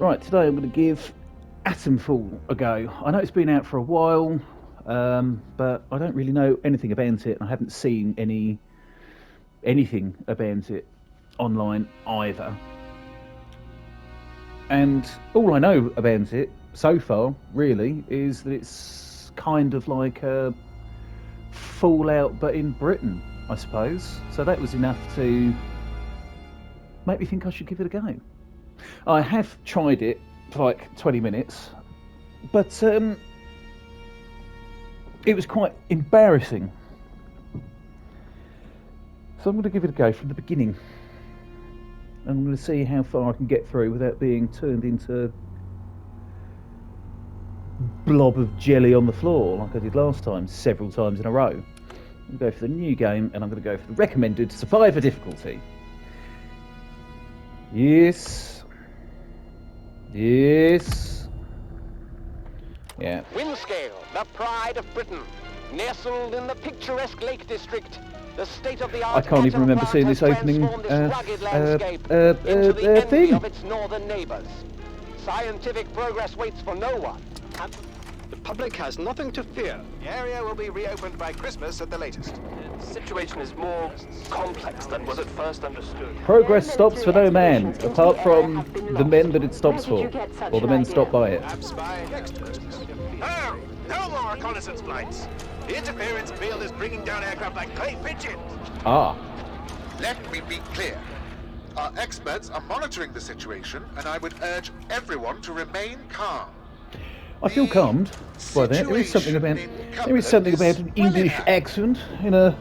Right, today I'm going to give Atomfall a go. I know it's been out for a while, but I don't really know anything about it, and I haven't seen anything about it online either. And all I know about it so far, really, is that it's kind of like a Fallout, but in Britain, I suppose. So that was enough to make me think I should give it a go. I have tried it for like 20 minutes, but it was quite embarrassing. So I'm going to give it a go from the beginning. And I'm going to see how far I can get through without being turned into a blob of jelly on the floor like I did last time, several times in a row. I'm going to go for the new game, and I'm going to go for the recommended survivor difficulty. Yes. Yes. Yeah. Windscale, the pride of Britain, nestled in the picturesque Lake District. The state-of-the-art I can't even remember seeing this opening rugged landscape into the envy thing. of its northern neighbours. Scientific progress waits for no one. And the public has nothing to fear. The area will be reopened by Christmas at the latest. The situation is more complex than was at first understood. Progress stops for no man, apart from the men that it stops for, or the men stopped by it. Perhaps by next Thursday. Oh, no more reconnaissance flights. The interference field is bringing down aircraft like clay pigeons. Ah. Let me be clear. Our experts are monitoring the situation, and I would urge everyone to remain calm. I feel calmed by that. There is something about an English accent in a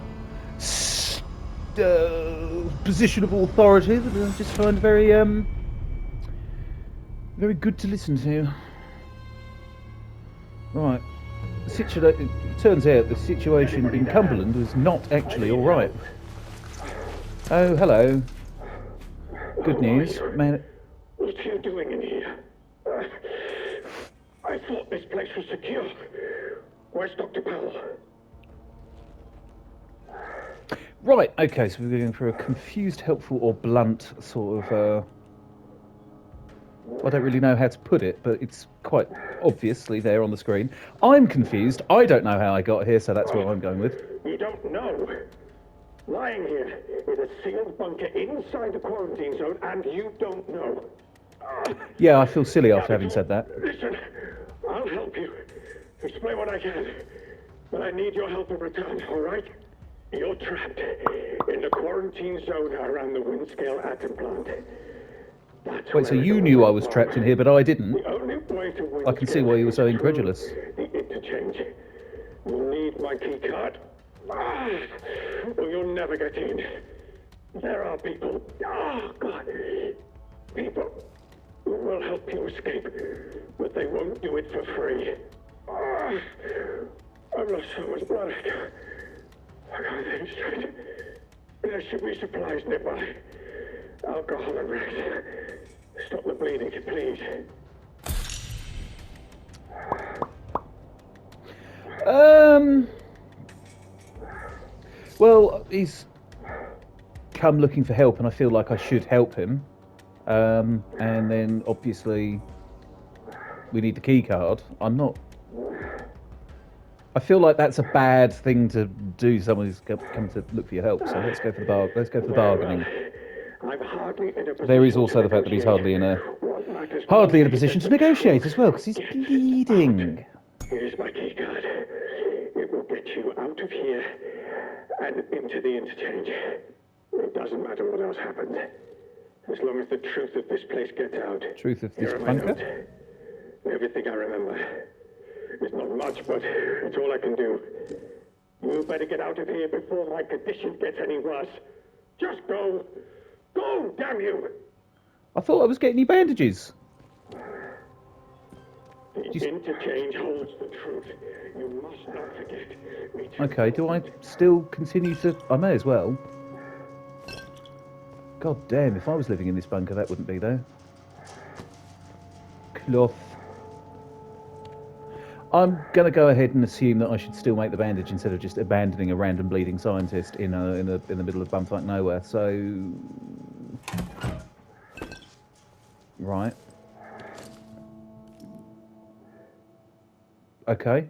position of authority that I just find very very good to listen to. Right. It turns out the situation in Cumberland was not actually all right. Oh, hello. Good news, man. What are you doing in here? I thought this place was secure. Where's Dr. Powell? Right, okay, so we're going for a confused, helpful, or blunt sort of... I don't really know how to put it, but it's quite obviously there on the screen. I'm confused. I don't know how I got here, so that's what I'm going with. You don't know? Lying here in a sealed bunker inside the quarantine zone, and you don't know. Yeah, I feel silly after having said that. Listen, I'll help you. Explain what I can. But I need your help in return, all right? You're trapped in the quarantine zone around the Windscale atom plant. Wait, so you knew I was trapped in here, but I didn't? The only way to I can see why you were so incredulous. The interchange. You'll need my key card. Or you'll never get in. There are people. Oh, God. People who will help you escape, but they won't do it for free. I've lost so much blood. I can't think straight. There should be supplies nearby. Alcohol and rest. Stop the bleeding, please. Well, he's come looking for help, and I feel like I should help him. And then, obviously, we need the key card. I feel like that's a bad thing to do. Someone who's come to look for your help. So let's go for the bargaining. There is also the fact that he's hardly in a position to negotiate as well, because he's bleeding. Here's my key card. It will get you out of here and into the interchange. It doesn't matter what else happens, as long as the truth of this place gets out. Truth of this bunker? Everything I remember. It's not much, but it's all I can do. You better get out of here before my condition gets any worse. Just go. Go, damn you! I thought I was getting you bandages. The interchange holds the truth. You must not forget. Okay, do I still continue to... I may as well. God damn, if I was living in this bunker, that wouldn't be there. Cloth. I'm going to go ahead and assume that I should still make the bandage instead of just abandoning a random bleeding scientist in the middle of bumfuck nowhere. So, right. Okay.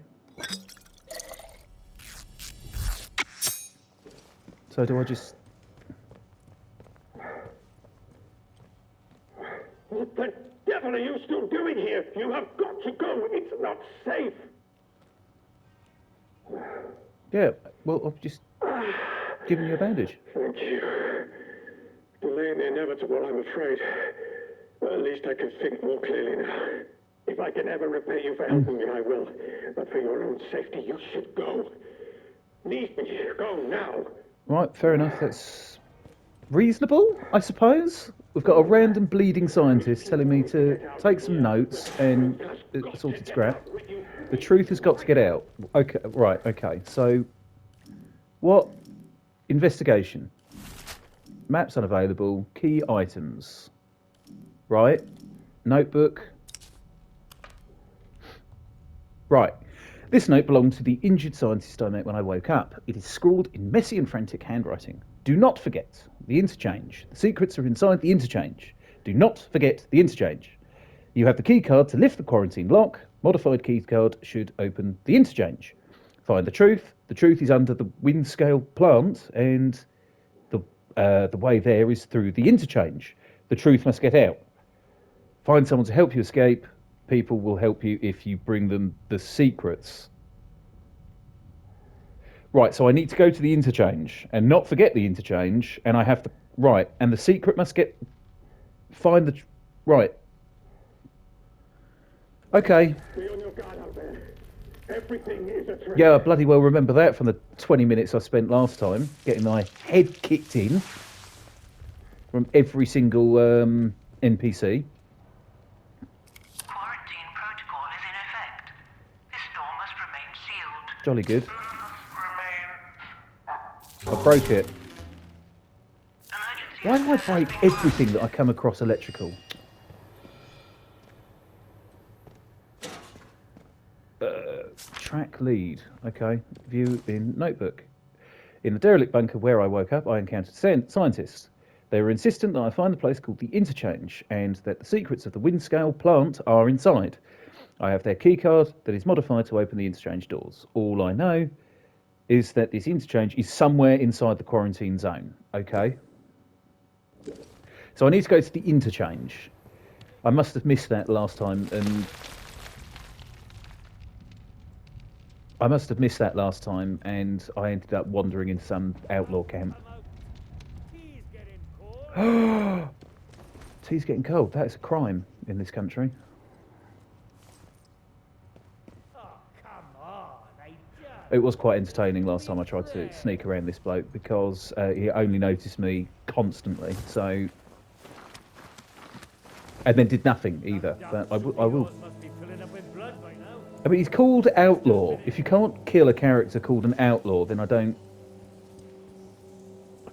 So do I just... What the devil are you still doing here? You have got to go. It's not safe. Yeah, well, I've just given you a bandage. Thank you. Delaying the inevitable, I'm afraid. But at least I can think more clearly now. If I can ever repay you for helping me, I will. But for your own safety, you should go. Leave me. Go now. Right, fair enough. That's reasonable, I suppose. We've got a random bleeding scientist telling me to take some notes and assorted scrap. The truth has got to get out. Okay, right, okay. So, what? Investigation. Maps unavailable. Key items. Right. Notebook. Right. This note belonged to the injured scientist I met when I woke up. It is scrawled in messy and frantic handwriting. Do not forget the interchange. The secrets are inside the interchange. Do not forget the interchange. You have the key card to lift the quarantine lock. Modified key card should open the interchange. Find the truth. The truth is under the wind scale plant, and the way there is through the interchange. The truth must get out. Find someone to help you escape. People will help you if you bring them the secrets. Right, so I need to go to the interchange and not forget the interchange, and I have to... Right, and the secret must get... Find the... Right. Okay. Be on your guard out there. Everything is a threat. Yeah, I bloody well remember that from the 20 minutes I spent last time, getting my head kicked in from every single NPC. Quarantine protocol is in effect. This door must remain sealed. Jolly good. I broke it. Why do I break everything that I come across electrical? Track lead. Okay. View in notebook. In the derelict bunker where I woke up, I encountered scientists. They were insistent that I find a place called the Interchange and that the secrets of the wind scale plant are inside. I have their keycard that is modified to open the interchange doors. All I know is that this interchange is somewhere inside the quarantine zone. Okay. So I need to go to the interchange. I must have missed that last time, and I ended up wandering into some outlaw camp. Tea's getting cold. That is a crime in this country. It was quite entertaining last time I tried to sneak around this bloke because he only noticed me constantly. So, and then did nothing either. But I will. I mean, he's called Outlaw. If you can't kill a character called an outlaw, then I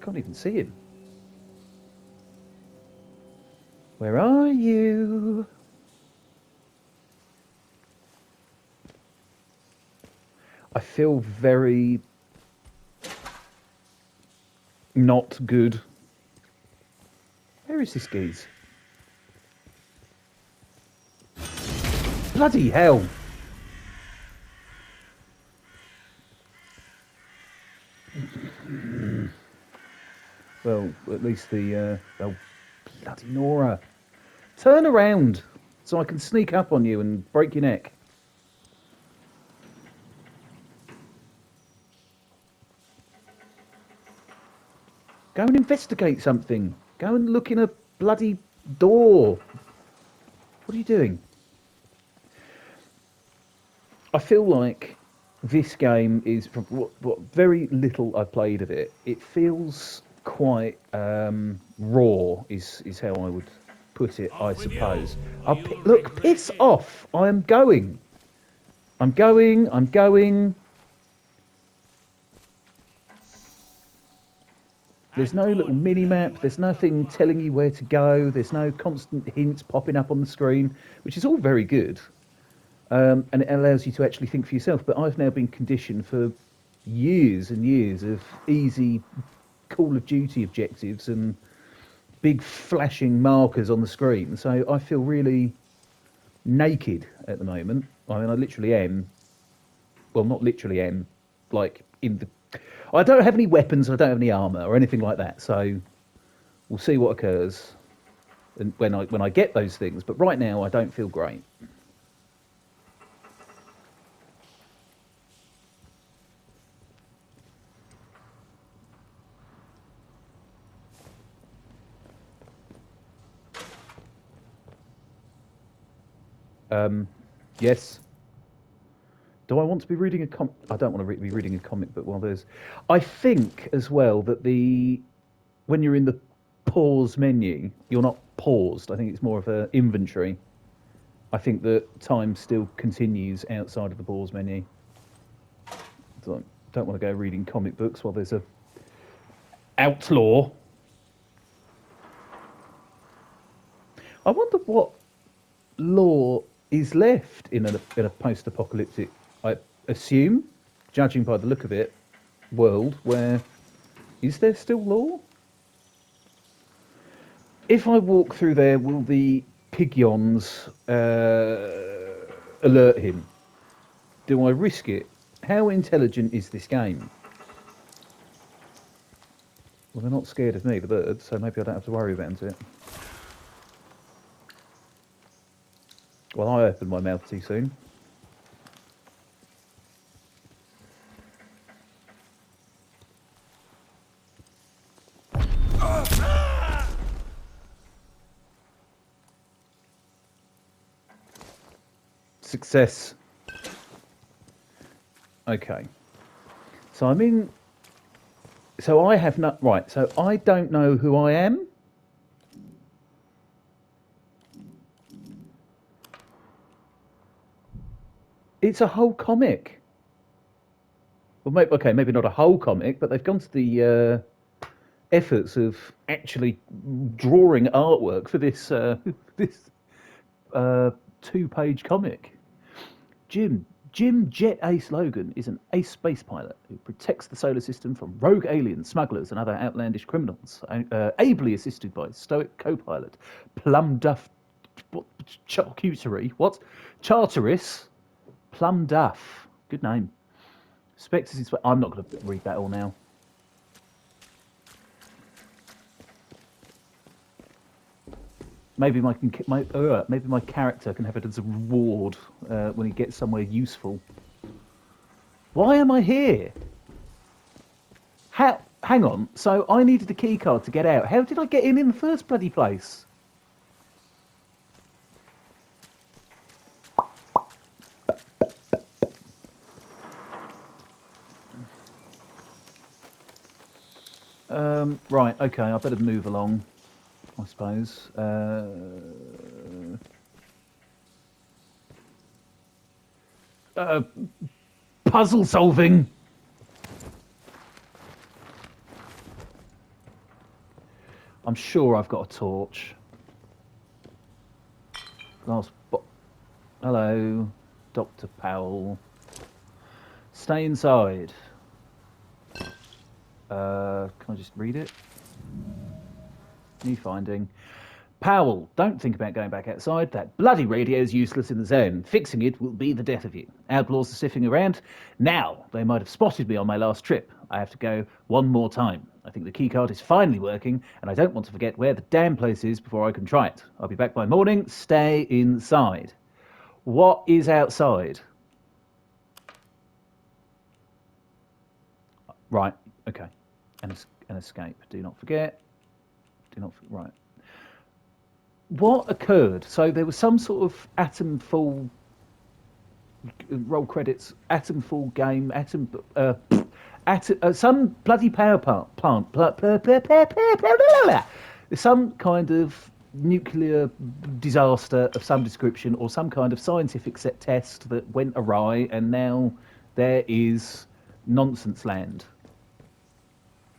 can't even see him. Where are you? I feel very not good. Where is this geese? Bloody hell! Well, at least the... oh, bloody Nora. Turn around so I can sneak up on you and break your neck. Go and investigate something. Go and look in a bloody door. What are you doing? I feel like this game is, from what very little I've played of it, it feels quite raw, is how I would put it, I suppose. Look, piss off! I'm going. There's no little mini-map, there's nothing telling you where to go, there's no constant hints popping up on the screen, which is all very good. And it allows you to actually think for yourself. But I've now been conditioned for years and years of easy Call of Duty objectives and big flashing markers on the screen. So I feel really naked at the moment. I mean, I literally am Well, not literally am. Like in the, I don't have any weapons. I don't have any armor or anything like that. So we'll see what occurs, and when I get those things. But right now, I don't feel great. Yes. Do I want to be reading a I don't want to be reading a comic book while there's. I think as well that when you're in the pause menu, you're not paused. I think it's more of a inventory. I think that time still continues outside of the pause menu. So I don't want to go reading comic books while there's a outlaw. I wonder what law is left in a post-apocalyptic, I assume, judging by the look of it, world where is there still law? If I walk through there, will the pigyons alert him? Do I risk it? How intelligent is this game? Well, they're not scared of me, the birds, so maybe I don't have to worry about it. Well, I opened my mouth too soon. Success. Okay. So I'm in. So I have not. Right. So I don't know who I am. It's a whole comic. Well, maybe not a whole comic, but they've gone to the efforts of actually drawing artwork for this this 2-page comic. Jim Jet Ace Logan is an ace space pilot who protects the solar system from rogue aliens, smugglers, and other outlandish criminals. Ably assisted by stoic co-pilot Plum Duff, Charteris Plum Duff. Good name. Spectres. I'm not going to read that all now. Maybe my character can have it as a reward when he gets somewhere useful. Why am I here? Hang on. So I needed a key card to get out. How did I get in the first bloody place? Right. Okay. I better move along, I suppose. Puzzle solving. I'm sure I've got a torch. Hello, Dr. Powell. Stay inside. Can I just read it? New finding. Powell, don't think about going back outside. That bloody radio is useless in the zone. Fixing it will be the death of you. Outlaws are sniffing around. Now, they might have spotted me on my last trip. I have to go one more time. I think the keycard is finally working, and I don't want to forget where the damn place is before I can try it. I'll be back by morning. Stay inside. What is outside? Right, okay. An escape. Do not forget. Right. What occurred? So there was some sort of Atomfall roll credits, Atomfall game, some bloody power plant, some kind of nuclear disaster of some description, or some kind of scientific set test that went awry, and now there is nonsense land.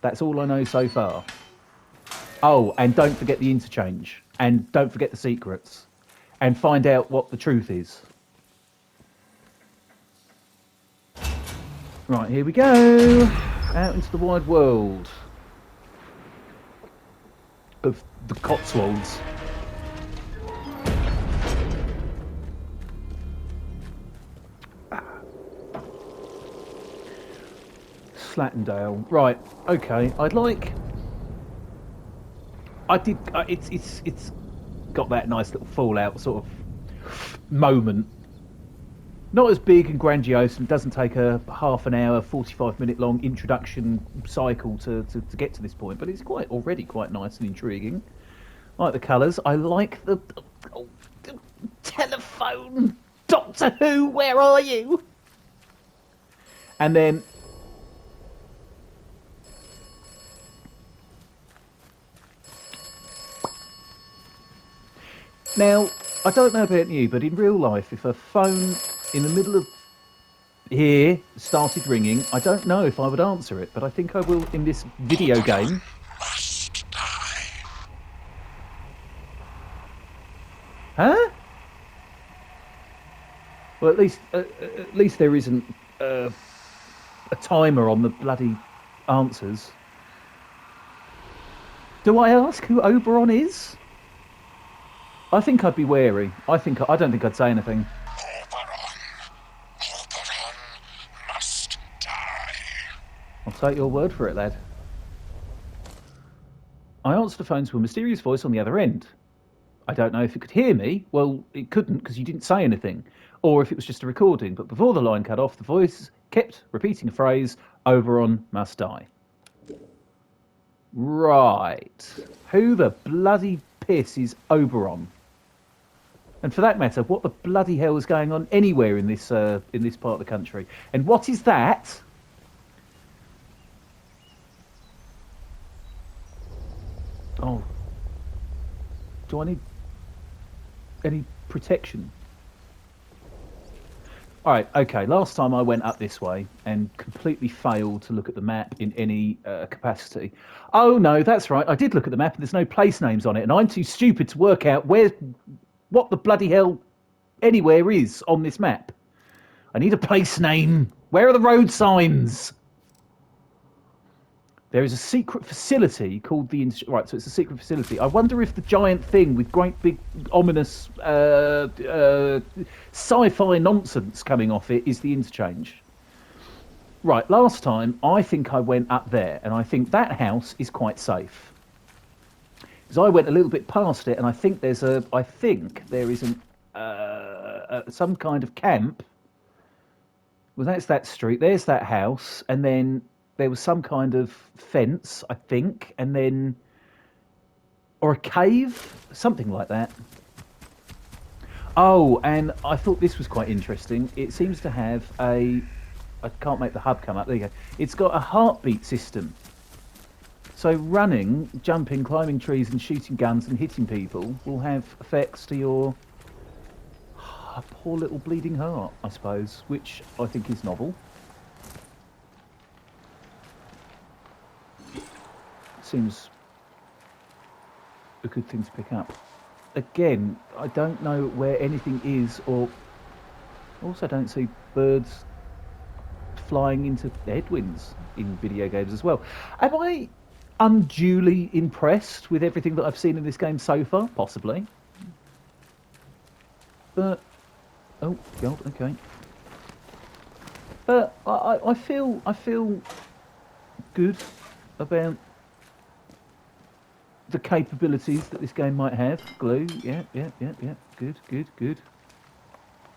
That's all I know so far. Oh, and don't forget the interchange. And don't forget the secrets. And find out what the truth is. Right, here we go. Out into the wide world of the Cotswolds. Slatendale. Right. Okay. It's got that nice little Fallout sort of moment. Not as big and grandiose, and doesn't take a half an hour, 45-minute long introduction cycle to get to this point. But it's already quite nice and intriguing. I like the colours. I like the telephone. Doctor Who, where are you? And then now, I don't know about you, but in real life, if a phone in the middle of here started ringing, I don't know if I would answer it, but I think I will in this video game. Must die. Huh? Well, at least there isn't a timer on the bloody answers. Do I ask who Oberon is? I think I'd be wary. I don't think I'd say anything. Oberon must die. I'll take your word for it, lad. I answered the phone to a mysterious voice on the other end. I don't know if it could hear me. Well, it couldn't because you didn't say anything. Or if it was just a recording. But before the line cut off, the voice kept repeating a phrase, Oberon must die. Right. Who the bloody piss is Oberon? And for that matter, what the bloody hell is going on anywhere in this part of the country? And what is that? Oh. Do I need any protection? Alright, okay. Last time I went up this way and completely failed to look at the map in any capacity. Oh no, that's right. I did look at the map and there's no place names on it. And I'm too stupid to work out what the bloody hell anywhere is on this map. I need a place name. Where are the road signs? There is a secret facility called the... Right, so it's a secret facility. I wonder if the giant thing with great big ominous sci-fi nonsense coming off it is the interchange. Right, last time I think I went up there and I think that house is quite safe. Because I went a little bit past it and I think there is some kind of camp. Well, that's that street. There's that house, and then there was some kind of fence, I think, and then... Or a cave? Something like that. Oh, and I thought this was quite interesting. It seems to have a... I can't make the hub come up. There you go. It's got a heartbeat system. So running, jumping, climbing trees and shooting guns and hitting people will have effects to your poor little bleeding heart, I suppose, which I think is novel. Seems a good thing to pick up. Again, I don't know where anything is, or also don't see birds flying into headwinds in video games as well. Am I unduly impressed with everything that I've seen in this game so far? Possibly. But, oh god, okay. But I feel good about the capabilities that this game might have. Glue, yeah. Good.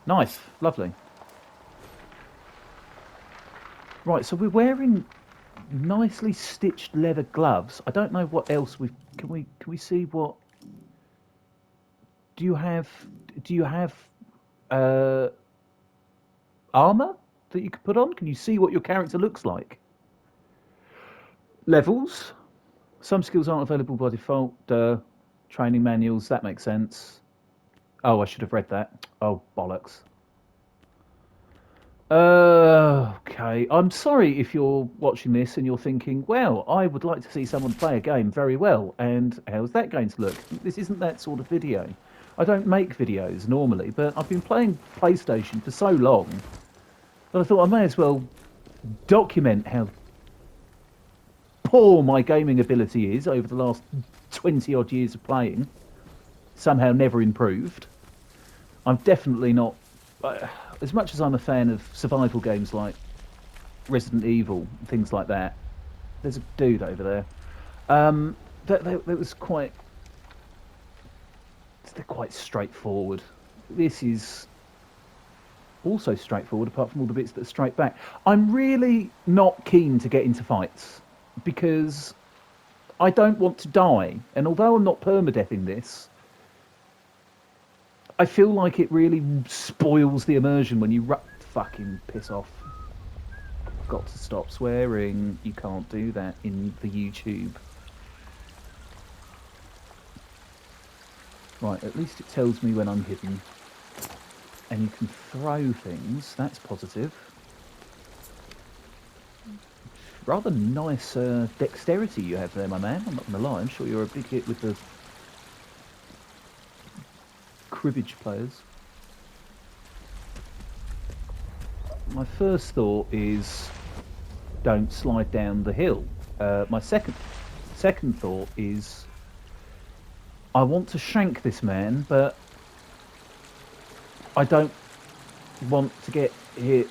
Nice, lovely. Right, so we're wearing nicely stitched leather gloves. I don't know what else can we see what... Do you have armor that you can put on? Can you see what your character looks like? Levels. Some skills aren't available by default. Training manuals, that makes sense. Oh, I should have read that. Oh, bollocks. Okay, I'm sorry if you're watching this and you're thinking, well, I would like to see someone play a game very well, and how's that going to look? This isn't that sort of video. I don't make videos normally, but I've been playing PlayStation for so long that I thought I may as well document how poor my gaming ability is over the last 20 odd years of playing. Somehow never improved. I'm definitely not... as much as I'm a fan of survival games like Resident Evil, things like that. There's a dude over there. That was quite. They're quite straightforward. This is also straightforward, apart from all the bits that are straight back. I'm really not keen to get into fights because I don't want to die. And although I'm not permadeathing this, I feel like it really spoils the immersion when you fucking piss off. I've got to stop swearing. You can't do that in the YouTube. Right, at least it tells me when I'm hidden. And you can throw things. That's positive. Rather nice dexterity you have there, my man. I'm not going to lie. I'm sure you're a big hit with the cribbage players. My first thought is don't slide down the hill. My second thought is I want to shank this man, but I don't want to get hit.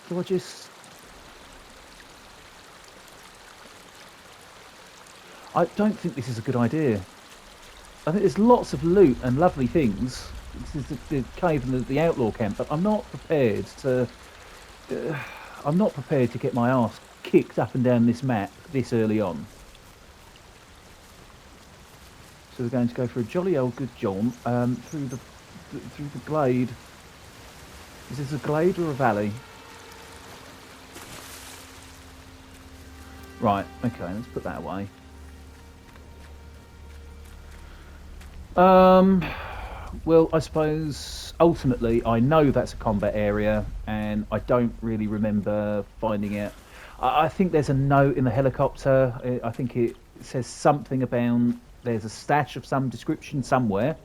Do I just... I don't think this is a good idea. I think there's lots of loot and lovely things. This is the cave and the outlaw camp, but I'm not prepared to... I'm not prepared to get my arse kicked up and down this map this early on. So we're going to go for a jolly old good jaunt through the glade. Is this a glade or a valley? Right, okay, let's put that away. Well, I suppose ultimately I know that's a combat area and I don't really remember finding it. I think there's a note in the helicopter. I think it says something about there's a stash of some description somewhere,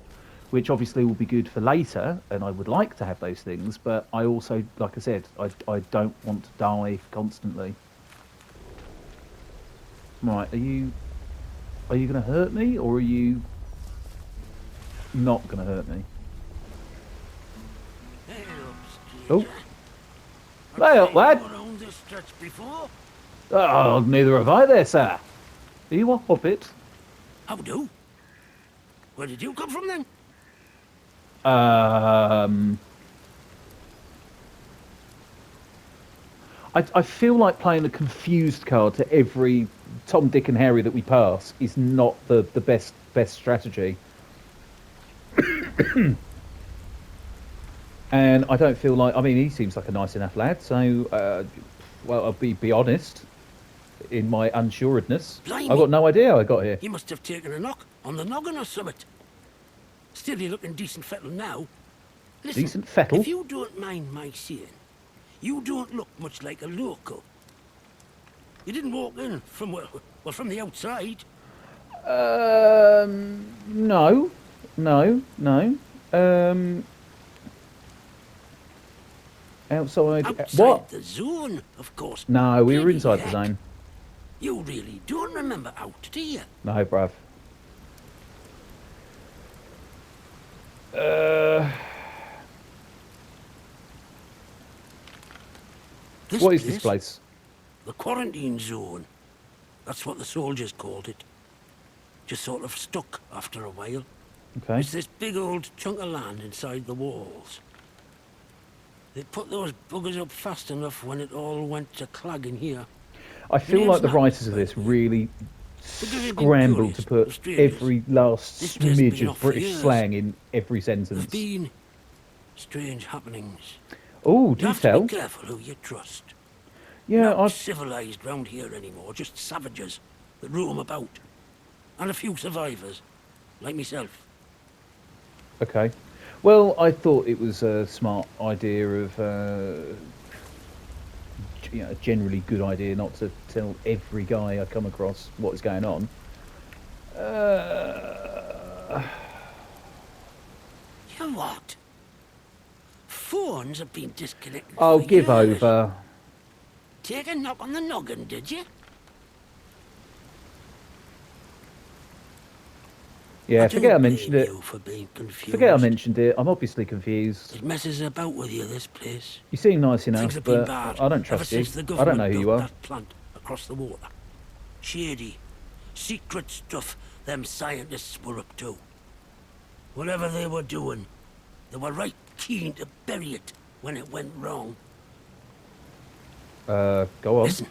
which obviously will be good for later, and I would like to have those things, but I also, like I said, I don't want to die constantly. Right, are you going to hurt me, or are you not going to hurt me? Oh. Lay up, lad! Oh, neither have I there, sir. Are you a hobbit? How do? Where did you come from then? I feel like playing a confused card to every Tom, Dick and Harry that we pass is not the best strategy. And I don't feel like... I mean, he seems like a nice enough lad, so... well, I'll be honest. In my unsuredness, Blimey. I've got no idea how I got here. You must have taken a knock on the noggin or something. Still, you're looking decent fettle now. Listen, Decent fettle? if you don't mind my saying, you don't look much like a local. You didn't walk in from, well, from the outside. No. Outside what? The zone, of course. No, we were Bloody inside heck. the zone. You really don't remember out, do you? No, bruv. What is this place? The quarantine zone. That's what the soldiers called it. Just sort of stuck after a while. Okay. It's this big old chunk of land inside the walls. They put those buggers up fast enough when it all went to clagging here. I feel like the writers of this really scrambled to put every last smidge of British slang in every There've sentence. been strange happenings. Oh, You do have to tell. be careful who you trust. Yeah, Not I've... civilized round here anymore, just savages that roam about. And a few survivors, like myself. Okay. Well, I thought it was a smart idea of... a generally good idea not to tell every guy I come across what is going on. You what? Phones have been disconnected. Oh, for give years. over. Take a knock on the noggin, did you? Yeah, I forget I don't mentioned blame it. you for being confused. Forget I mentioned it. I'm obviously confused. It messes about with you, this place. You seem nice Things enough, have been but bad I don't ever trust you. since the I don't know government who built you are. that plant across the water. Shady, secret stuff them scientists were up to. Whatever they were doing, they were right keen to bury it when it went wrong. Go on. Listen,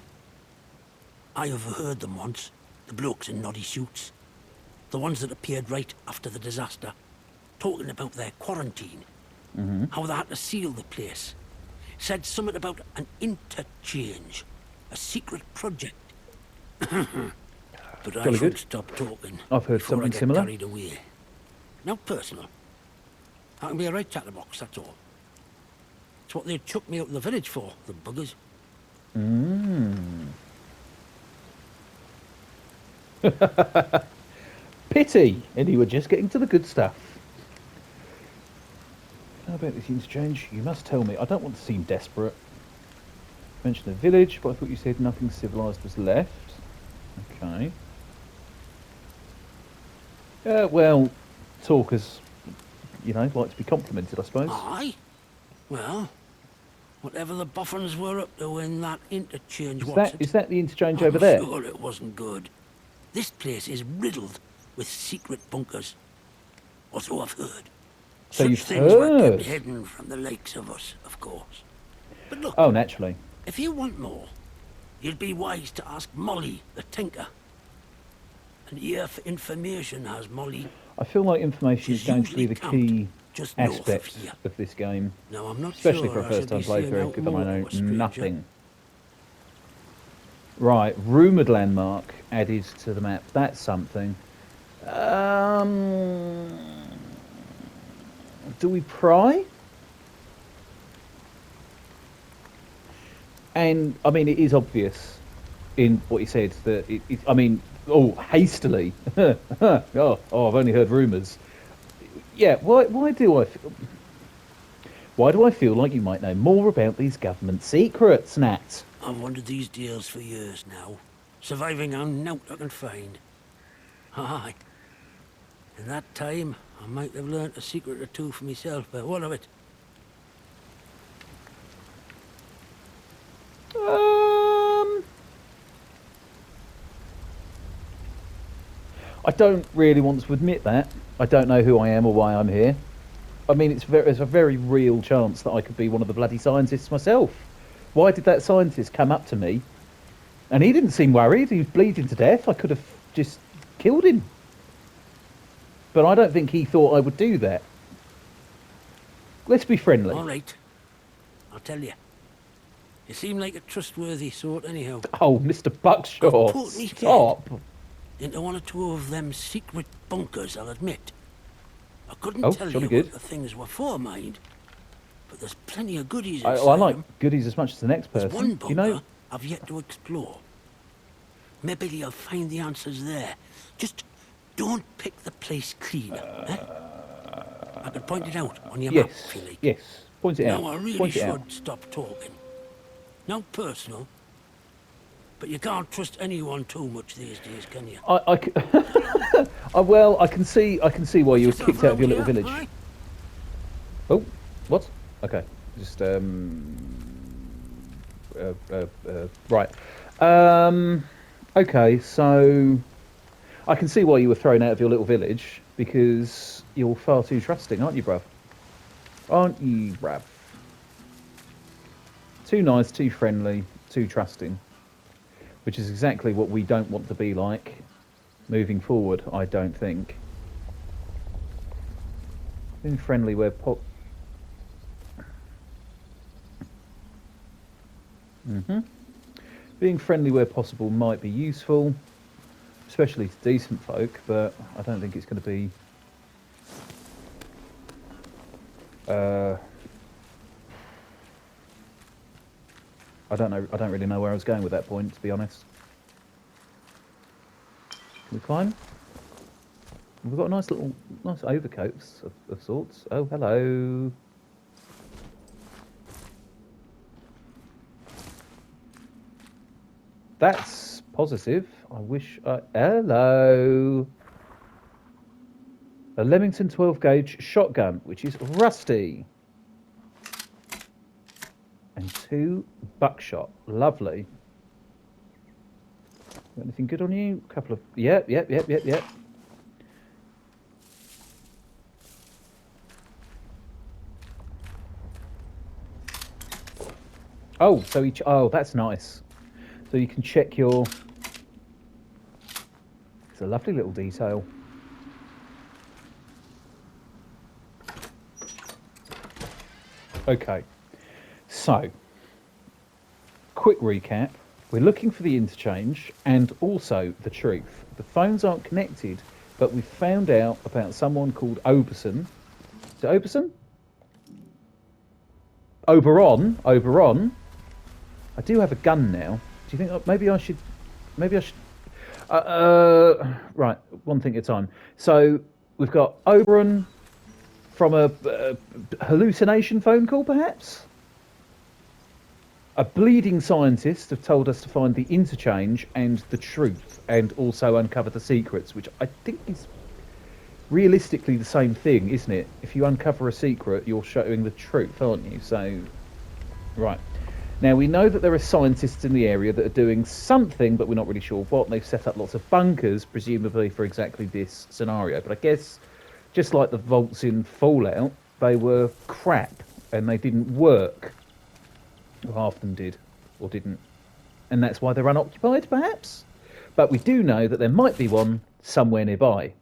I overheard them once, the blokes in noddy suits. The ones that appeared right after the disaster, talking about their quarantine. How they had to seal the place. Said something about an interchange, a secret project. But I Jolly should good. stop talking I've heard before I something get similar. carried away. Now personal. I can be a right chatterbox, that's all. It's what they chucked me out of the village for, the buggers. Pity, and you were just getting to the good stuff. How about this interchange? You must tell me. I don't want to seem desperate. Mention the village, but I thought you said nothing civilized was left. Okay. Well, talkers, like to be complimented, I suppose. Aye? Well, whatever the boffins were up to in that interchange, Is that the interchange I'm over there? sure it wasn't good. This place is riddled with secret bunkers. Or so I've heard. So Such you've things were heard? kept hidden from the likes of us, of course. But look, Oh, naturally. if you want more, you'd be wise to ask Molly, the tinker. An ear for information has Molly. I feel like information is She's going to be usually the camped key just north of aspect here. of this game. Now, I'm not Especially sure for a I should first-time be saying playthrough, out given I more know to a stranger. nothing. Right, rumoured landmark added to the map. That's something. Do we pry? And, I mean, it is obvious in what he said that hastily. I've only heard rumours. Yeah, why do I feel like you might know more about these government secrets, Nat? I've wanted these deals for years now, surviving on naught I can find. Aye. In that time, I might have learnt a secret or two for myself, but what of it? I don't really want to admit that. I don't know who I am or why I'm here. I mean, there's a very real chance that I could be one of the bloody scientists myself. Why did that scientist come up to me? And he didn't seem worried. He was bleeding to death. I could have just killed him. But I don't think he thought I would do that. Let's be friendly. All right. I'll tell you. You seem like a trustworthy sort anyhow. Oh, Mr. Buckshaw, I've put me stop. Into one or two of them secret bunkers, I'll admit. I couldn't tell jolly you good. what the things were for, mind. But there's plenty of goodies I inside like them. goodies as much as the next There's person. one bunker You know, I've yet to explore. Maybe you'll find the answers there. Just don't pick the place clean up, eh? I could point it out on your map, yes, if you like. yes. Point it out. Now, I really Point it should out. stop talking. Now, personal, but you can't trust anyone too much these days, can you? Well, I can see why you were Yourself kicked out of your around little here, village. aye? Oh, what? Okay, just right. Okay, so I can see why you were thrown out of your little village because you're far too trusting, aren't you, bruv? Aren't you, bruv? Too nice, too friendly, too trusting, which is exactly what we don't want to be like moving forward, I don't think. Being friendly where Being friendly where possible might be useful, especially to decent folk, but I don't think it's going to be I don't really know where I was going with that point, to be honest. Can we climb? We've got nice overcoats of sorts. Oh, hello. That's positive. I wish I... Hello. A Leamington 12 gauge shotgun, which is rusty. And 2 buckshot. Lovely. Got anything good on you? A couple of... Yep. Oh, so each... Oh, that's nice. So you can check your... It's a lovely little detail. Okay. So, quick recap. We're looking for the interchange and also the truth. The phones aren't connected, but we found out about someone called Oberson. Is it Oberson? Oberon. I do have a gun now. Do you think maybe I should? Right, one thing at a time. So we've got Oberon from a hallucination phone call, perhaps. A bleeding scientist have told us to find the interchange and the truth, and also uncover the secrets, which I think is realistically the same thing, isn't it? If you uncover a secret, you're showing the truth, aren't you? So, right. Now, we know that there are scientists in the area that are doing something, but we're not really sure what. They've set up lots of bunkers, presumably for exactly this scenario. But I guess, just like the vaults in Fallout, they were crap, and they didn't work. Or half of them did, or didn't. And that's why they're unoccupied, perhaps? But we do know that there might be one somewhere nearby.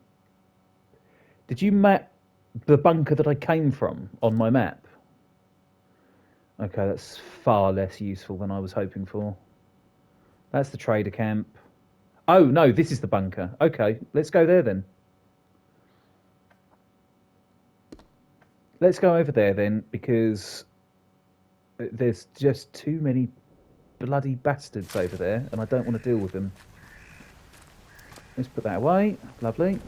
Did you map the bunker that I came from on my map? Okay, that's far less useful than I was hoping for. That's the trader camp. Oh, no, this is the bunker. Okay, let's go there then. Let's go over there then, because there's just too many bloody bastards over there, and I don't want to deal with them. Let's put that away. Lovely.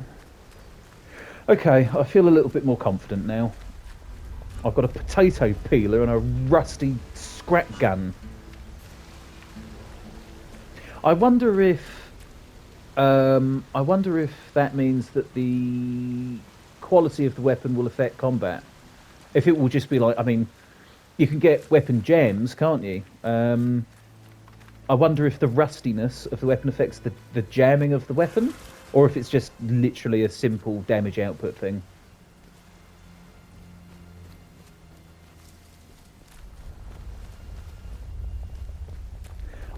Okay, I feel a little bit more confident now. I've got a potato peeler and a rusty scrap gun. I wonder if that means that the quality of the weapon will affect combat. If it will just be like, I mean, you can get weapon jams, can't you? I wonder if the rustiness of the weapon affects the jamming of the weapon, or if it's just literally a simple damage output thing.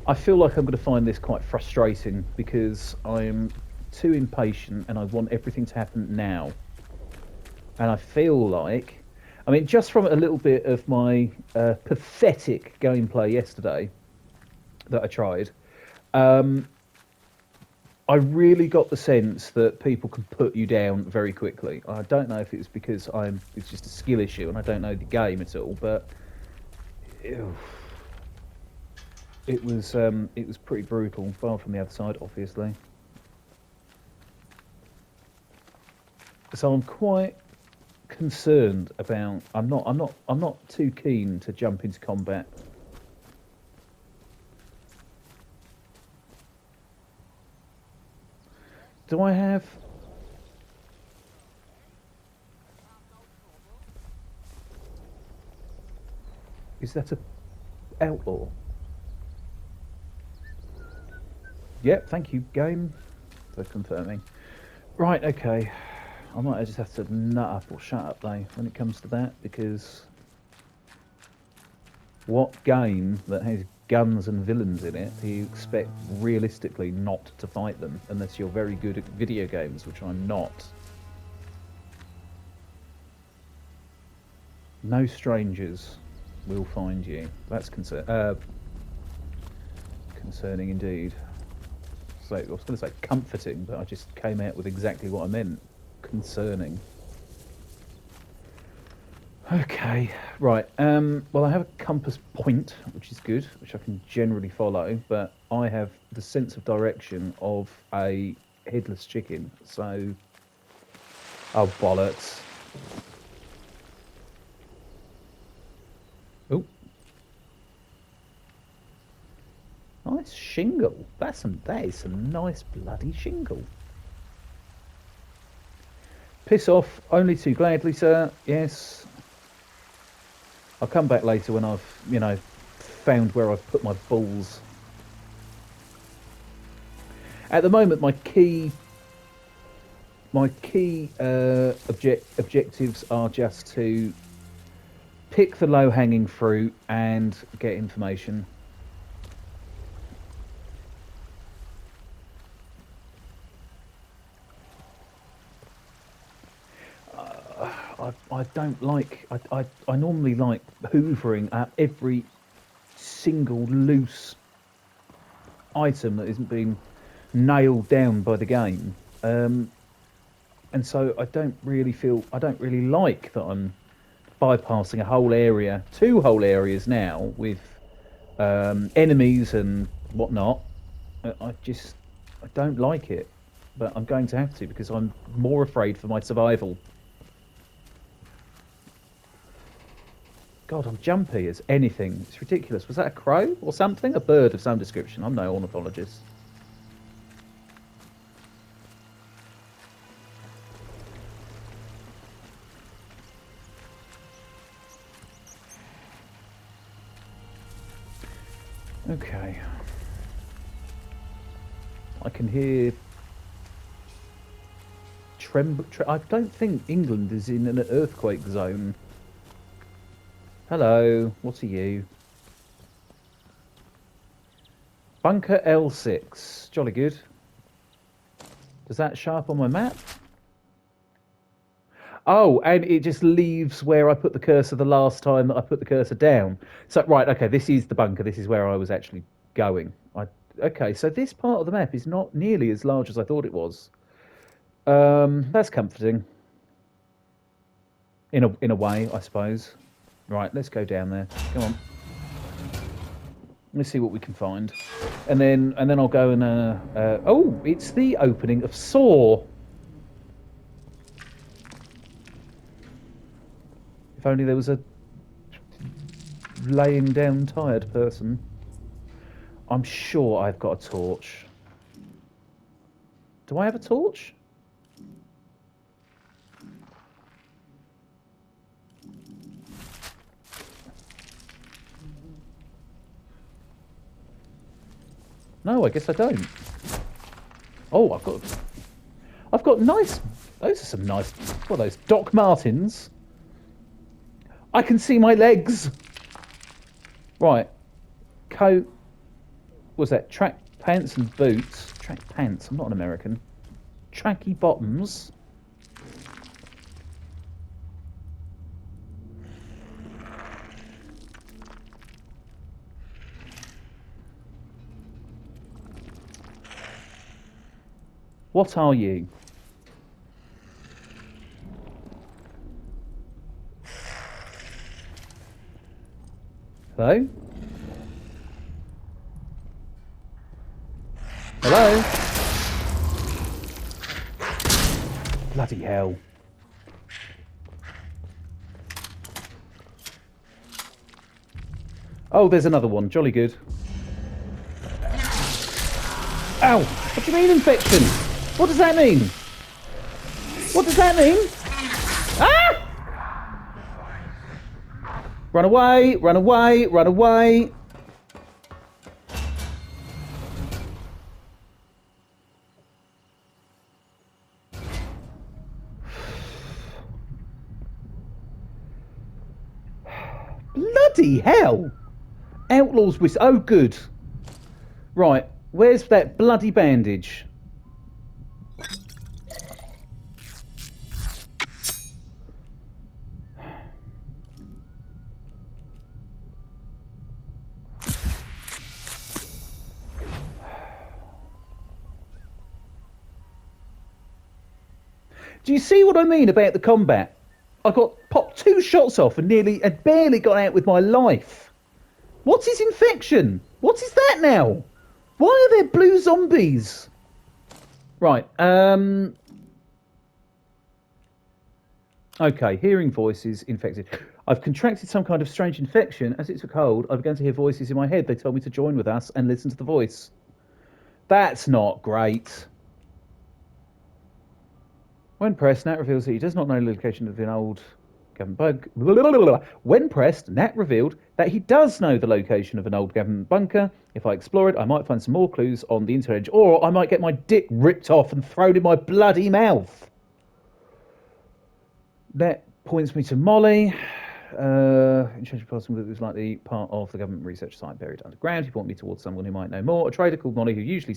I feel like I'm going to find this quite frustrating because I'm too impatient and I want everything to happen now. And I feel like, I mean, just from a little bit of my pathetic gameplay yesterday that I tried, I really got the sense that people can put you down very quickly. I don't know if it's because it's just a skill issue and I don't know the game at all, but ew, it was pretty brutal, far from the other side, obviously. So I'm quite concerned about. I'm not too keen to jump into combat. Do I have? Is that a outlaw? Yep, thank you, game, for confirming. Right, okay. I might just have to nut up or shut up though when it comes to that, because what game that has guns and villains in it do you expect realistically not to fight them unless you're very good at video games, which I'm not. No strangers will find you. That's concerning indeed. So I was going to say comforting, but I just came out with exactly what I meant. Concerning. Okay, right. Well, I have a compass point, which is good, which I can generally follow, but I have the sense of direction of a headless chicken, so... Oh, bollocks. Oh. Nice shingle. That is some nice bloody shingle. Piss off, only too gladly, sir. Yes. I'll come back later when I've, found where I've put my balls. At the moment, my key objectives are just to pick the low-hanging fruit and get information. I don't like. I normally like hoovering up every single loose item that isn't being nailed down by the game, and so I don't really like that I'm bypassing a whole area, 2 whole areas now with enemies and whatnot. I don't like it, but I'm going to have to because I'm more afraid for my survival. God, I'm jumpy as anything. It's ridiculous. Was that a crow or something? A bird of some description. I'm no ornithologist. Okay. I can hear I don't think England is in an earthquake zone. Hello, what are you? Bunker L6. Jolly good. Does that show up on my map? Oh, and it just leaves where I put the cursor the last time that I put the cursor down. So, right, okay, this is the bunker. This is where I was actually going. Okay, so this part of the map is not nearly as large as I thought it was. That's comforting. In a way, I suppose. Right, let's go down there. Come on. Let's see what we can find. And then I'll go and oh, it's the opening of Saw. If only there was a laying down tired person. I'm sure I've got a torch. Do I have a torch? No, I guess I don't. Oh, I've got nice. Those are some nice. What are those? Doc Martens. I can see my legs. Right. Coat. What's that? Track pants and boots. Track pants. I'm not an American. Tracky bottoms. What are you? Hello? Hello? Bloody hell. Oh, there's another one. Jolly good. Ow! What do you mean infection? What does that mean? What does that mean? Ah! Run away, run away, run away. Bloody hell! Outlaws with... Oh, good. Right, where's that bloody bandage? Do you see what I mean about the combat? I got popped 2 shots off and barely got out with my life. What is infection? What is that now? Why are there blue zombies? Right, okay, hearing voices, infected. I've contracted some kind of strange infection. As it took hold, I began to hear voices in my head. They told me to join with us and listen to the voice. That's not great. When pressed, Nat reveals that he does not know the location of an old government bunker. Blah, blah, blah, blah. When pressed, Nat revealed that he does know the location of an old government bunker. If I explore it, I might find some more clues on the internet, or I might get my dick ripped off and thrown in my bloody mouth. That points me to Molly. Interesting person that was likely part of the government research site buried underground. He pointed me towards someone who might know more. A trader called Molly who usually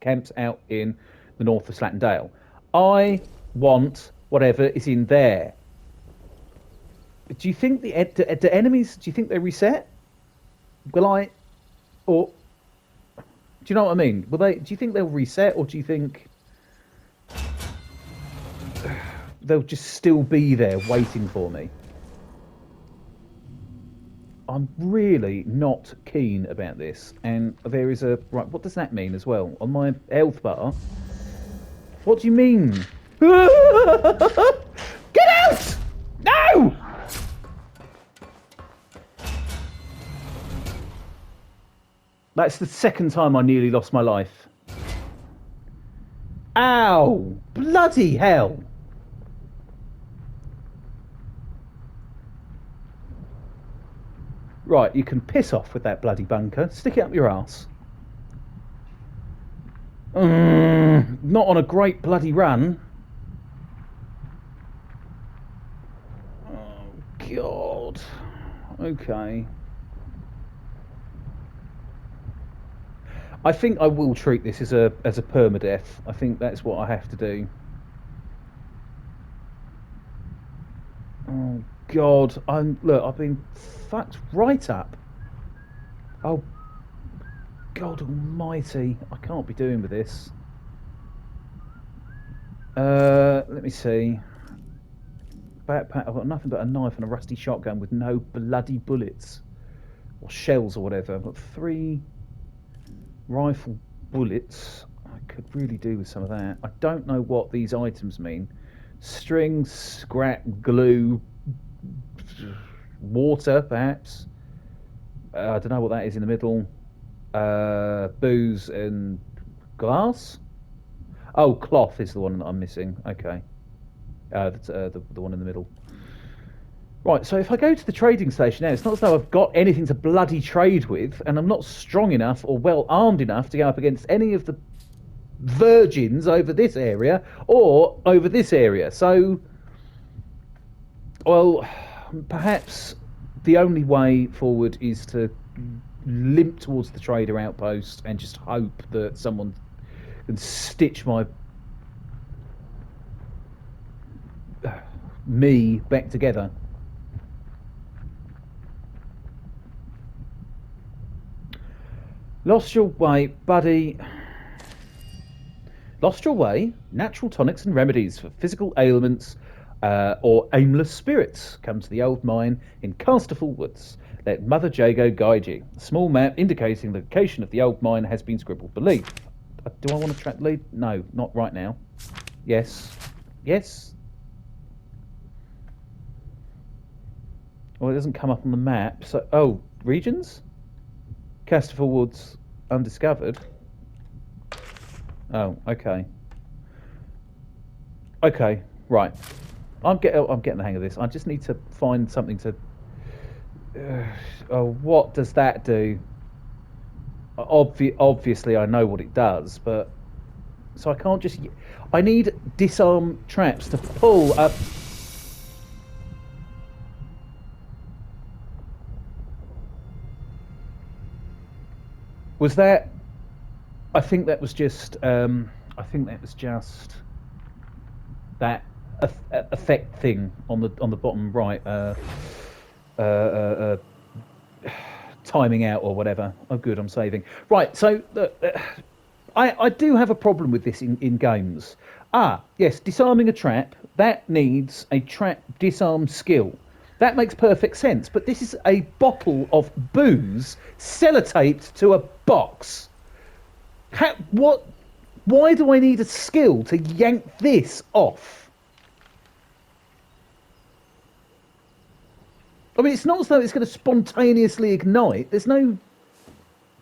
camps out in the north of Slatendale. I want whatever is in there. Do you think the enemies? Do you think they reset? Will I, or do you know what I mean? Will they? Do you think they'll reset, or do you think they'll just still be there waiting for me? I'm really not keen about this, and there is a right. What does that mean as well on my health bar? What do you mean? Get out! No! That's the second time I nearly lost my life. Ow! Bloody hell! Right, you can piss off with that bloody bunker. Stick it up your arse. Not on a great bloody run. Oh, God. Okay. I think I will treat this as a permadeath. I think that's what I have to do. Oh God! I've been fucked right up. Oh God Almighty! I can't be doing with this. Let me see. Backpack. I've got nothing but a knife and a rusty shotgun with no bloody bullets or shells or whatever. I've got 3 rifle bullets. I could really do with some of that. I don't know what these items mean. String, scrap, glue, water, perhaps. I don't know what that is in the middle. Booze and glass. Oh, cloth is the one that I'm missing. Okay. That's the one in the middle. Right, so if I go to the trading station now, it's not as though I've got anything to bloody trade with, and I'm not strong enough or well armed enough to go up against any of the virgins over this area or over this area. So, well, perhaps the only way forward is to limp towards the trader outpost and just hope that someone can stitch me back together. Lost your way, buddy. Lost your way? Natural tonics and remedies for physical ailments or aimless spirits. Come to the old mine in Casterfall Woods. Let Mother Jago guide you. A small map indicating the location of the old mine has been scribbled below. Do I want to track the lead? No, not right now. Yes. Yes. Well, it doesn't come up on the map. So, oh, regions? Casterfall Woods undiscovered. Oh, okay. Okay, right. I'm getting the hang of this. I just need to find something to. Oh, what does that do? Obviously, I know what it does, but so I can't just. I need disarm traps to pull up. Was that? I think that was just. I think that was just that effect thing on the bottom right. Timing out or whatever. Oh, good, I'm saving. Right, so I do have a problem with this in games. Yes, disarming a trap, that needs a trap disarm skill. That makes perfect sense, but this is a bottle of booze sellotaped to a box. Why do I need a skill to yank this off? I mean, it's not as though it's going to spontaneously ignite. There's no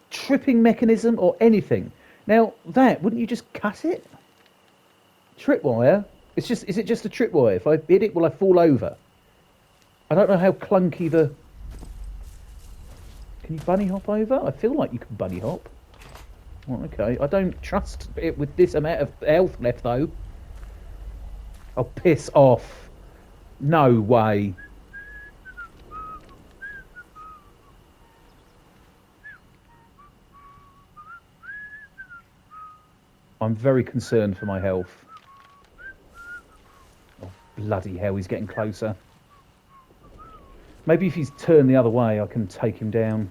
tripping mechanism or anything. Now, wouldn't you just cut it? Tripwire? It's just, is it just a tripwire? If I hit it, will I fall over? I don't know how clunky the... Can you bunny hop over? I feel like you can bunny hop. Well, okay, I don't trust it with this amount of health left, though. Oh, piss off. No way. I'm very concerned for my health. Oh, bloody hell, he's getting closer. Maybe if he's turned the other way, I can take him down.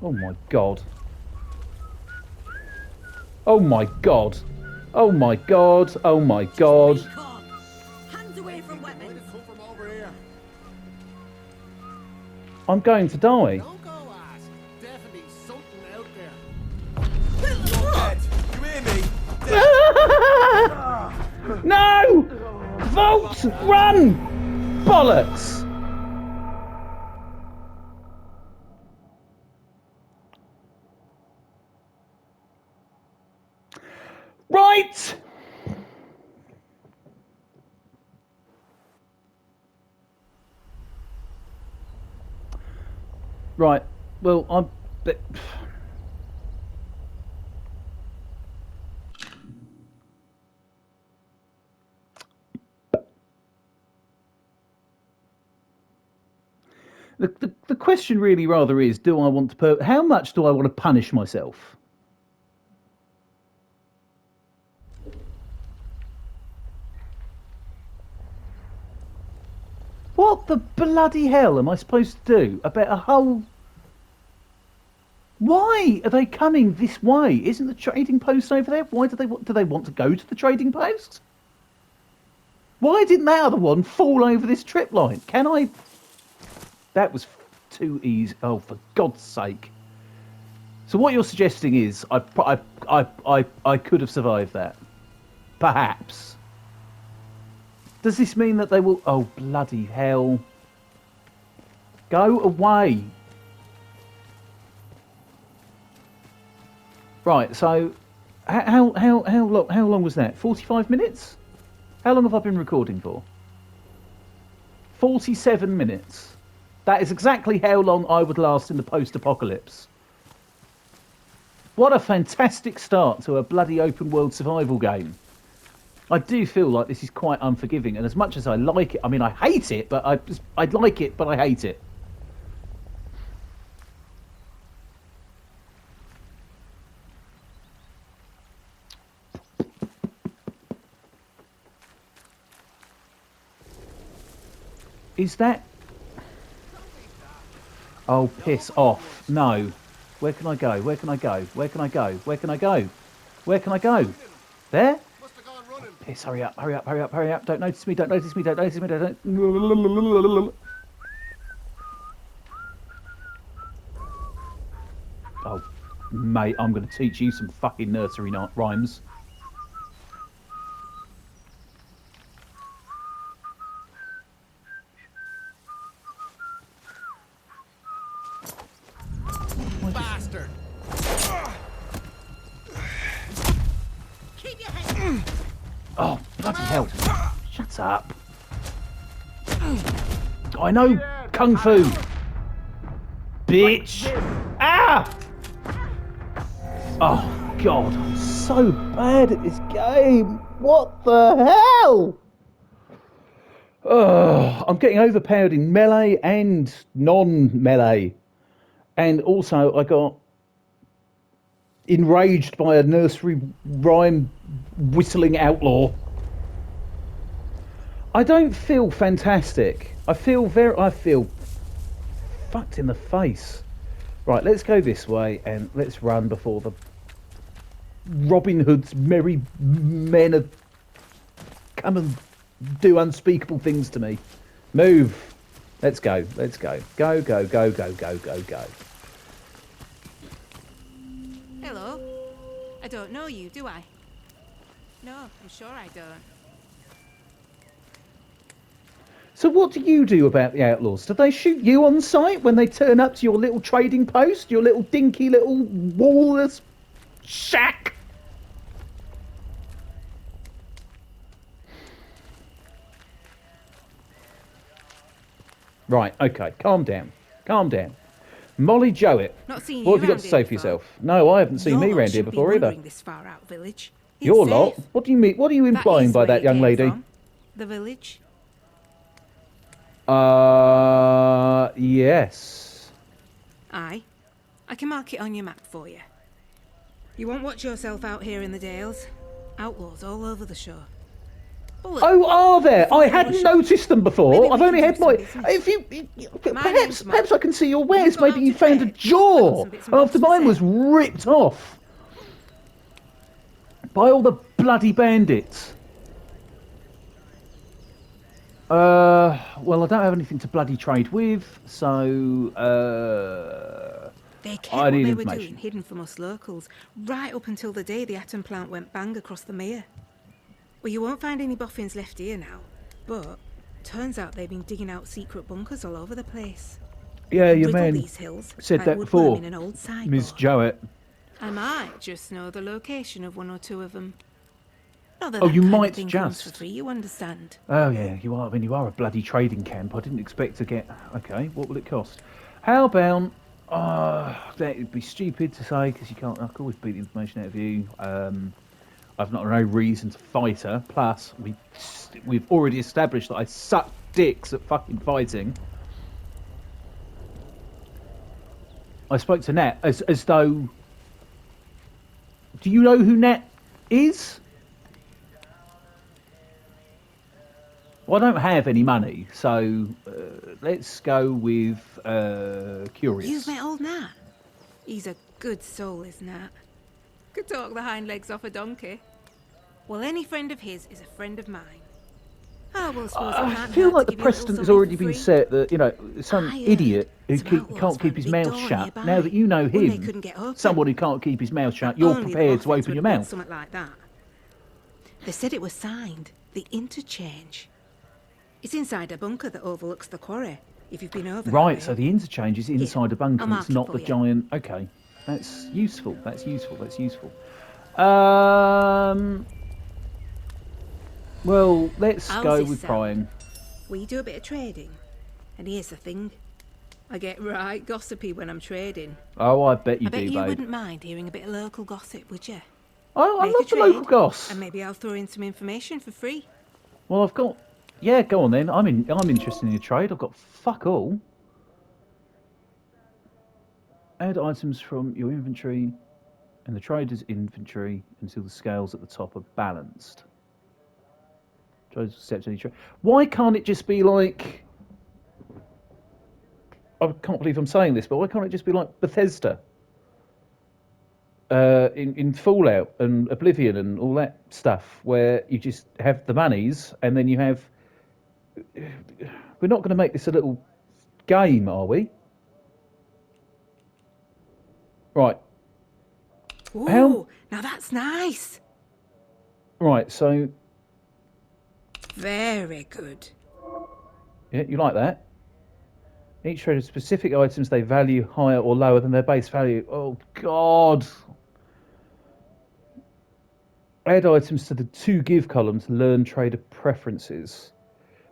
Oh my god. Oh my god. Oh my god. Oh my god. Hands away from weapons. I'm going to die. Don't go ask. Definitely something out there. You hear me? No! Vault! Run! Bollocks! Right! Right. Well, I'm... The question really rather is, do I want to... How much do I want to punish myself? What the bloody hell am I supposed to do about a whole... Why are they coming this way? Isn't the trading post over there? Why do they want to go to the trading post? Why didn't that other one fall over this trip line? Can I... That was too easy. Oh, for God's sake. So what you're suggesting is I could have survived that. Perhaps. Does this mean that they will... Oh, bloody hell. Go away. Right, so... How long was that? 45 minutes? How long have I been recording for? 47 minutes. That is exactly how long I would last in the post-apocalypse. What a fantastic start to a bloody open-world survival game. I do feel like this is quite unforgiving, and as much as I like it, I mean, I hate it, but I like it, but I hate it. Is that... Oh, piss off. No. Where can I go? Where can I go? Where can I go? Where can I go? Where can I go? There? Piss, hurry up, hurry up, hurry up, hurry up. Don't notice me, don't notice me, don't notice me, don't... Oh, mate, I'm going to teach you some fucking nursery rhymes. Bastard! Keep your head. Oh, bloody hell. Shut up. I know Kung Fu. Bitch. Ah! Oh, God. I'm so bad at this game. What the hell? Oh, I'm getting overpowered in melee and non-melee. And also, I got enraged by a nursery rhyme whistling outlaw. I don't feel fantastic. I feel fucked in the face. Right, let's go this way and let's run before the Robin Hood's merry men have come and do unspeakable things to me. Move. Let's go. Let's go. Go, go, go, go, go, go, go. Hello. I don't know you, do I? No, I'm sure I don't. So what do you do about the outlaws? Do they shoot you on sight when they turn up to your little trading post? Your little dinky little wallless shack? Right, okay, calm down. Calm down. Molly Jowett, Not seen what you have you got round to here say for before. yourself? No, I haven't seen Your me lot round here shouldn't be before either. wandering this far out village. It's Your safe. lot? What do you mean? What are you That implying is by where that, you young came lady? from. The village. Yes. Aye. I can mark it on your map for you. You won't watch yourself out here in the Dales. Outlaws all over the shore. Bullet. Oh, are there? Before I you hadn't rush off. noticed them before. Maybe I've we only can had do some my. business. If you, My name's perhaps Molly. I can see your Have wares. you got Maybe out you to found a trade? I've got jaw some bits and bobs after for mine was sale. ripped off by all the bloody bandits. Well, I don't have anything to bloody trade with, so They kept I what need they were doing information. hidden from us locals, right up until the day the atom plant went bang across the mere. Well, you won't find any boffins left here now, but turns out they've been digging out secret bunkers all over the place. Yeah, your Riddle man these hills said like that woodworm before, in an old sideboard. Ms. Jowett. I might just know the location of one or two of them. Not that Oh, that you kind might of thing comes for just. free, you understand. Oh yeah, you are. I mean, you are a bloody trading camp. I didn't expect to get. Okay, what will it cost? How about? That would be stupid to say because you can't. I can always beat the information out of you. I've not no reason to fight her. Plus, we've already established that I suck dicks at fucking fighting. I spoke to Nat as though. Do you know who Nat is? Well, I don't have any money, so let's go with curious. You've met old Nat? He's a good soul, is Nat. Could talk the hind legs off a donkey. Well, any friend of his is a friend of mine. Oh, well, suppose it I can't feel hurt like to the give you a little precedent has something already for been free. set that, some I heard idiot who some outlaws can't keep found a his big mouth door shut. nearby. Now that you know One they him, couldn't get open. someone who can't keep his mouth shut, And you're only the prepared to Boffins open would your build mouth. something like that. They said it was signed, the interchange. It's inside a bunker that overlooks the quarry, if you've been over that Right, way. so the interchange is inside a bunker. I'll mark It's it not for the you. giant. Okay, that's useful. That's useful. That's useful. Well, let's How's go this with sound? prying. We do a bit of trading. And here's the thing. I get right gossipy when I'm trading. Oh, I bet you I bet do, you babe. wouldn't mind hearing a bit of local gossip, would you? Oh, I Make love a the trade, local goss. And maybe I'll throw in some information for free. Well, I've got. Yeah, go on then. I'm interested in your trade. I've got fuck all. Add items from your inventory and the trader's inventory until the scales at the top are balanced. Traders accept any trade. Why can't it just be like? I can't believe I'm saying this, but why can't it just be like Bethesda? In Fallout and Oblivion and all that stuff, where you just have the monies and then you have. We're not going to make this a little game, are we? Right. Ooh, now that's nice. Right, so. Very good. Yeah, you like that? Each trader has specific items they value higher or lower than their base value. Oh, God. Add items to the to give column to learn trader preferences.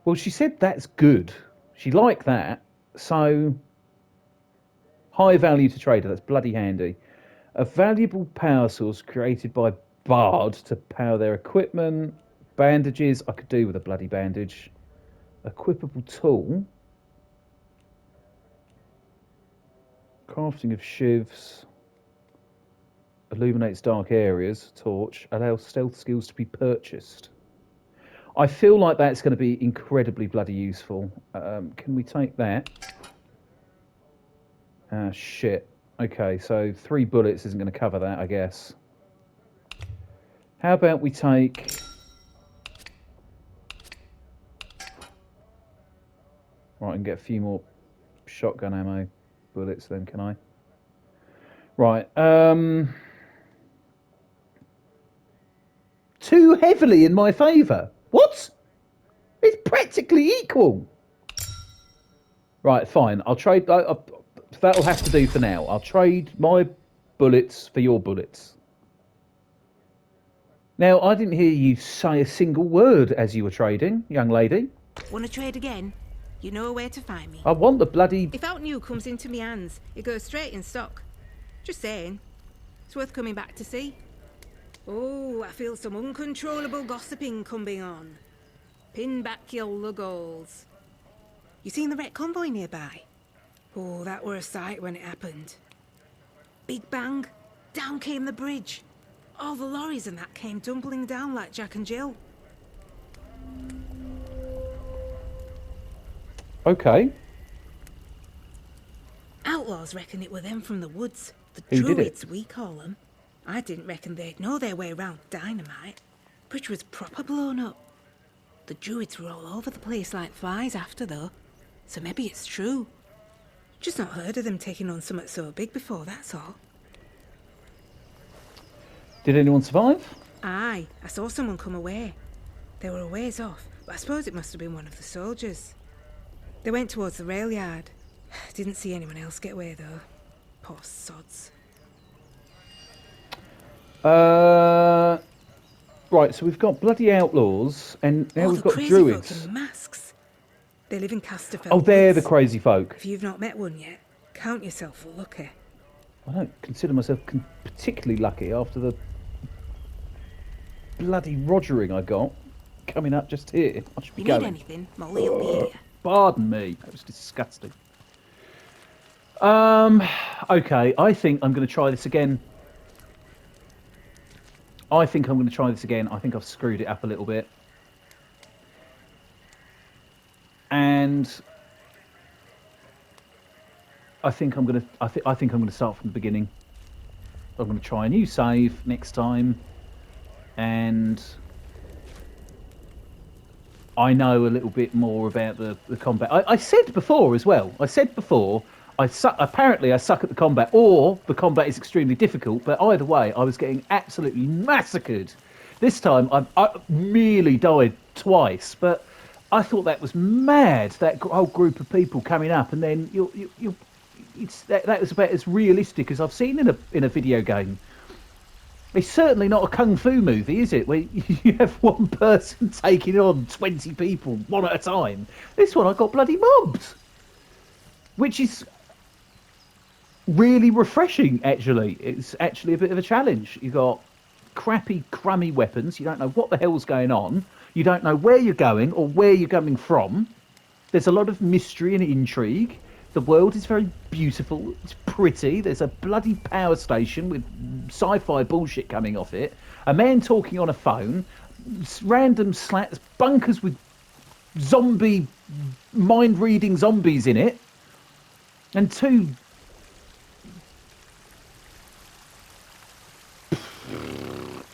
Well, she said that's good. She liked that. So, high value to trader. That's bloody handy. A valuable power source created by Bard to power their equipment. Bandages. I could do with a bloody bandage. Equipable tool. Crafting of shivs. Illuminates dark areas. Torch. Allows stealth skills to be purchased. I feel like that's going to be incredibly bloody useful. Can we take that? Ah, shit. Okay, so 3 bullets isn't going to cover that, I guess. How about we take... Right, I can get a few more shotgun ammo bullets then, can I? Right, too heavily in my favour. What? It's practically equal. Right, fine. I'll trade... that'll have to do for now. I'll trade my bullets for your bullets. Now, I didn't hear you say a single word as you were trading, young lady. Want to trade again? You know where to find me. I want the bloody... If out new comes into me hands, it goes straight in stock. Just saying. It's worth coming back to see. Oh, I feel some uncontrollable gossiping coming on. Pin back your luggoles. You seen the wrecked convoy nearby? Oh, that were a sight when it happened. Big bang, down came the bridge. All the lorries and that came tumbling down like Jack and Jill. Okay. Outlaws reckon it were them from the woods. The Who did it? druids, we call them. I didn't reckon they'd know their way round dynamite. Bridge was proper blown up. The druids were all over the place like flies after, though. So maybe it's true. Just not heard of them taking on something so big before, that's all. Did anyone survive? Aye, I saw someone come away. They were a ways off, but I suppose it must have been one of the soldiers. They went towards the rail yard. Didn't see anyone else get away, though. Poor sods. Right, so we've got bloody outlaws, and now we've got crazy druids. folk in masks. They live in Casterfell. Oh, they're the Woods. crazy folk. If you've not met one yet, count yourself lucky. I don't consider myself particularly lucky after the bloody rogering I got coming up just here. I should be You going. need anything, Molly will be here. Pardon me, that was disgusting. Okay, I think I'm going to try this again. I think I've screwed it up a little bit. And I think I'm going to start from the beginning. I'm going to try a new save next time. And I know a little bit more about the combat. I said before as well. Apparently I suck at the combat, or the combat is extremely difficult. But either way, I was getting absolutely massacred. This time I merely died twice, but I thought that was mad. That whole group of people coming up, and then that was about as realistic as I've seen in a video game. It's certainly not a kung fu movie, is it? Where you have one person taking on 20 people one at a time. This one I got bloody mobbed, which is really refreshing. Actually, it's actually a bit of a challenge. You got crappy, crummy weapons. You don't know what the hell's going on. You don't know where you're going or where you're coming from. There's a lot of mystery and intrigue. The world is very beautiful. It's pretty. There's a bloody power station with sci-fi bullshit coming off it. A man talking on a phone. Random slats, bunkers with zombie, mind-reading zombies in it. And two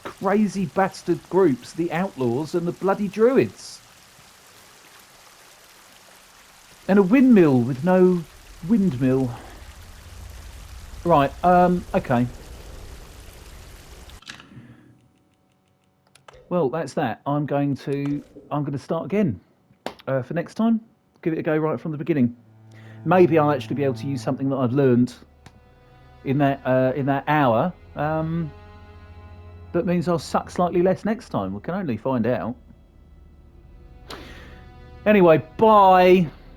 crazy bastard groups, the outlaws and the bloody druids. And a windmill with no windmill. Right, okay. Well, that's that. I'm going to start again for next time. Give it a go right from the beginning. Maybe I'll actually be able to use something that I've learned in that hour. That means I'll suck slightly less next time. We can only find out. Anyway, bye.